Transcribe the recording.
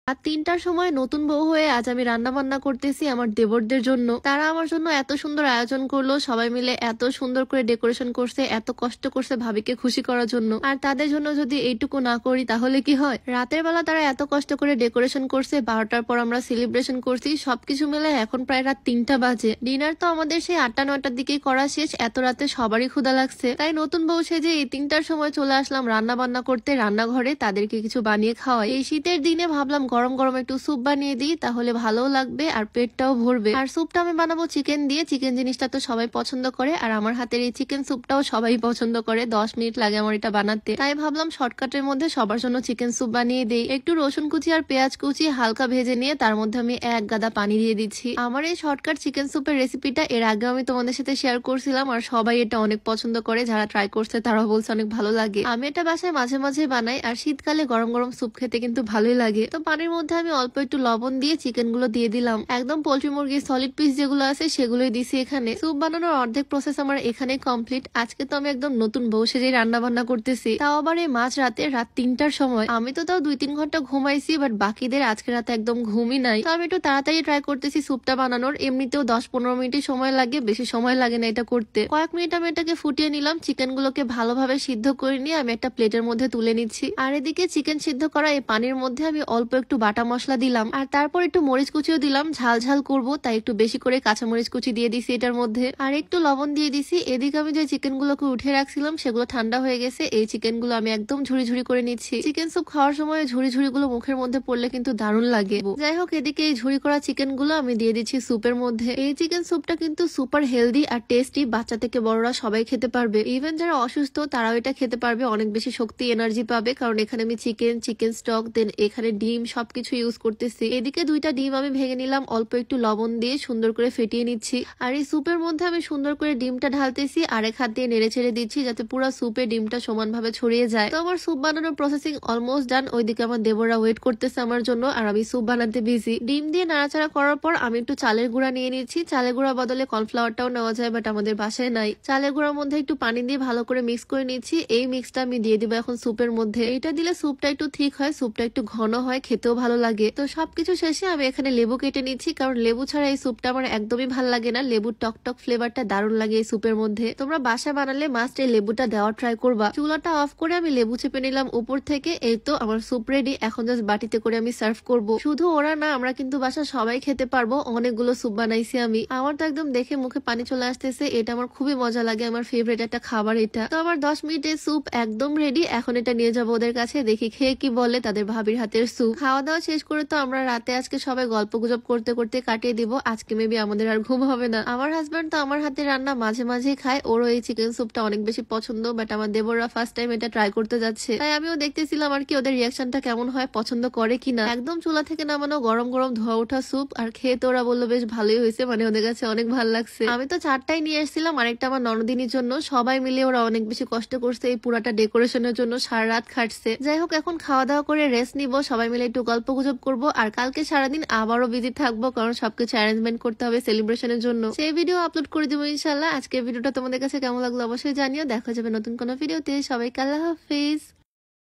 আর ৩টার সময় নতুন বউ হয়ে আজ আমি রান্না বান্না করতেছি আমার দেবরদের জন্য। তারা আমার জন্য এত সুন্দর আয়োজন করলো, সবাই মিলে এত সুন্দর করে ডেকোরেশন করছে, এত কষ্ট করছে ভাবিকে খুশি করার জন্য। আর তাদের জন্য যদি এইটুকু না করি তাহলে কি হয়। রাতের বেলা তারা এত কষ্ট করে ডেকোরেশন করছে, 12টার পর আমরা সেলিব্রেশন করছি, সবকিছু মিলে এখন প্রায় রাত 3টা বাজে। ডিনার তো আমাদের সেই 8টা-9টার দিকেই করা শেষ। এত রাতে সবারই ক্ষুধা লাগছে, তাই নতুন বউ সেজে এই 3টার সময় চলে আসলাম রান্না বান্না করতে রান্নাঘরে, তাদেরকে কিছু বানিয়ে খাওয়াই। এই শীতের দিনে ভাবলাম গরম গরম একটু স্যুপ বানিয়ে দিই, তাহলে ভালো লাগবে আর পেটটাও ভরবে। আর স্যুপটা আমি বানাবো চিকেন দিয়ে। চিকেন জিনিসটা তো সবাই পছন্দ করে, আর আমার হাতের এই চিকেন স্যুপটাও সবাই পছন্দ করে। 10 মিনিট লাগে আমার এটা বানাতে, তাই ভাবলাম শর্টকাটের মধ্যে সবার জন্য চিকেন স্যুপ বানিয়ে দিই। একটু রসুন কুচি আর পেঁয়াজ কুচি হালকা ভেজে নিয়ে তার মধ্যে আমি 1 গাদা পানি দিয়ে দিচ্ছি। আমার এই শর্টকাট চিকেন স্যুপের রেসিপিটা এর আগে আমি তোমাদের সাথে শেয়ার করছিলাম, আর সবাই এটা অনেক পছন্দ করে। যারা ট্রাই করছে তারাও বলছে অনেক ভালো লাগে। আমি এটা বাসায় মাঝে মাঝে বানাই, আর শীতকালে গরম গরম স্যুপ খেতে কিন্তু ভালোই লাগে। তো পানির মধ্যে আমি অল্প একটু লবণ দিয়ে চিকেন গুলো দিয়ে দিলাম। একদম পোল্ট্রি মুরগির সলিড পিস যেগুলো আছে সেগুলোই দিছি এখানে। স্যুপ বানানোর অর্ধেক প্রসেস আমার এখানে কমপ্লিট। আজকে তো আমি একদম নতুন বউ সেজেই রান্না বান্না করতেছি, তাও আবার এই মাঝ রাতে, রাত 3টার সময়। আমি তো তাও 2-3 ঘন্টা ঘুমাইছি, বাট বাকিদের আজকে রাতে একদম ঘুমই নাই। তো আমি একটু তাড়াতাড়ি ট্রাই করতেছি স্যুপটা বানানোর। এমনিতেও 10-15 মিনিটই সময় লাগে, বেশি সময় লাগে না এটা করতে। কয়েক মিনিট আমি এটাকে ফুটিয়ে নিলাম। চিকেন গুলোকে ভালোভাবে সিদ্ধ করে নিয়ে আমি একটা প্লেটের মধ্যে তুলে নিচ্ছি। আর এদিকে চিকেন সিদ্ধ করা এই পানির মধ্যে আমি অল্প একটু বাটা মশলা দিলাম, আর তারপর একটু মরিচ কুচিও দিলাম। ঝাল ঝাল করবো তাই একটু বেশি করে কাঁচা মরিচ কুচি দিয়ে দিছি এটার মধ্যে, আর একটু লবণ দিয়ে দিছি। এদিকে আমি যে চিকেন গুলোকে উঠে রাখছিলাম সেগুলো ঠান্ডা হয়ে গেছে। এই চিকেন গুলো আমি একদম ঝুড়ি ঝুড়ি করে নিচ্ছি। চিকেন স্যুপ খাওয়ার সময় ঝুড়ি ঝুড়ি গুলো মুখের মধ্যে পড়লে কিন্তু দারুণ লাগে। যাই হোক, এদিকে এই ঝুড়ি করা চিকেন গুলো আমি দিয়ে দিচ্ছি স্যুপের মধ্যে। এই চিকেন স্যুপটা কিন্তু সুপার হেলদি আর টেস্টি, বাচ্চা থেকে বড়রা সবাই খেতে পারবে। ইভেন যারা অসুস্থ তারাও এটা খেতে পারবে, অনেক বেশি শক্তি এনার্জি পাবে। কারণ এখানে আমি চিকেন স্টক, দেন এখানে ডিম সবকিছু ইউজ করতেছি। এদিকে 2টা ডিম আমি ভেঙে নিলাম, অল্প একটু লবণ দিয়ে সুন্দর করে ফেটিয়ে নিচ্ছি। আর এই স্যুপের মধ্যে আমি সুন্দর করে ডিমটা ঢালতেছি, আরেক হাত দিয়ে নেড়ে ছেড়ে দিচ্ছি যাতে পুরো স্যুপে ডিমটা সমানভাবে ছড়িয়ে যায়। তো আমার স্যুপ বানানোর প্রসেসিং অলমোস্ট ডান। ওইদিকে আমার দেবররা ওয়েট করতেছে আমার জন্য, আর আমি স্যুপ বানাতে বিজি। ডিম দিয়ে নাড়াচাড়া করার পর আমি একটু চালের গুঁড়া নিয়ে নিচ্ছি। চালের গুঁড়া বদলে কর্নফ্লাওয়ারটাও নেওয়া যায়, বাট আমাদের বাসায় নাই। চালের গুঁড়ার মধ্যে একটু পানি দিয়ে ভালো করে মিক্স করে নিচ্ছি। এই মিক্সটা আমি দিয়ে দিব এখন স্যুপের মধ্যে। এটা দিলে স্যুপটা একটু থিক হয়, স্যুপটা একটু ঘন হয়, খেতেও ভালো লাগে। তো সবকিছু শেষে আমি এখানে লেবু কেটে নিচ্ছি, কারণ লেবু ছাড়া এই স্যুপটা আমার একদমই ভালো লাগে না। লেবুর টক ফ্লেভারটা দারুণ লাগে এই স্যুপের মধ্যে। তোমরা বাসা বানালে মাস্ট এই লেবুটা দেওয়া ট্রাই করবা। চুলাটা অফ করে আমি লেবু চেপে নিলাম উপর থেকে। এই তো আমার স্যুপ রেডি। এখন জাস্ট বাটিতে করে আমি সার্ভ করব। শুধু ওরা না, আমরা কিন্তু বাসা সবাই খেতে পারবো। অনেকগুলো স্যুপ বানাইছি আমি। আমার তো একদম দেখে মুখে পানি চলে আসতেছে। এটা আমার খুবই মজা লাগে, আমার ফেভারিট একটা খাবার এটা। তো আমার 10 মিনিটের স্যুপ একদম রেডি। এখন এটা নিয়ে যাবো ওদের কাছে, দেখি খেয়ে কি বলে। তাদের ভাবির হাতের স্যুপ খাওয়া দাওয়া শেষ করে তো আমরা রাতে আজকে সবাই গল্প গুজব করতে করতে কাটিয়ে দিব। আজকে মেবি আমাদের আর ঘুম হবে না। আমার হাজব্যান্ড তো আমার হাতে রান্না মাঝে মাঝেই খায়, ওরও এই চিকেন স্যুপটা অনেক বেশি পছন্দ। বাট আমার দেবররা ফার্স্ট টাইম এটা ট্রাই করতে যাচ্ছে, তাই আমিও দেখতেছিলাম আর কি ওদের রিয়াকশনটা কেমন হয়, পছন্দ করে কিনা। একদম চুলা থেকে নামানো গরম গরম ধোয়া ওঠা স্যুপ, আর খেয়ে তো ওরা বললো বেশ ভালোই হয়েছে, মানে ওদের কাছে অনেক ভালো লাগছে। আমি তো 4টাই নিয়ে এসেছিলাম, আরেকটা আমার ননদিনীর জন্য। সবাই মিলে ওরা অনেক বেশি কষ্ট করছে এই পুরাটা ডেকোরেশনের জন্য, সারা রাত খাটছে। যাই হোক, এখন খাওয়া দাওয়া করে রেস্ট নিব, সবাই মিলে একটু গল্প গুজব করবো। আর কালকে সারাদিন আবারও বিজি থাকবো, কারণ সবকিছু অ্যারেঞ্জমেন্ট করতে হবে সেলিব্রেশনের জন্য। সেই ভিডিও আপলোড করে দিব ইনশাল্লাহ। আজকের ভিডিওটা তোমাদের কাছে কেমন লাগলো অবশ্যই জানিও। দেখা যাবে নতুন কোনো ভিডিওতে। সবাইকে আল্লাহ হাফিজ।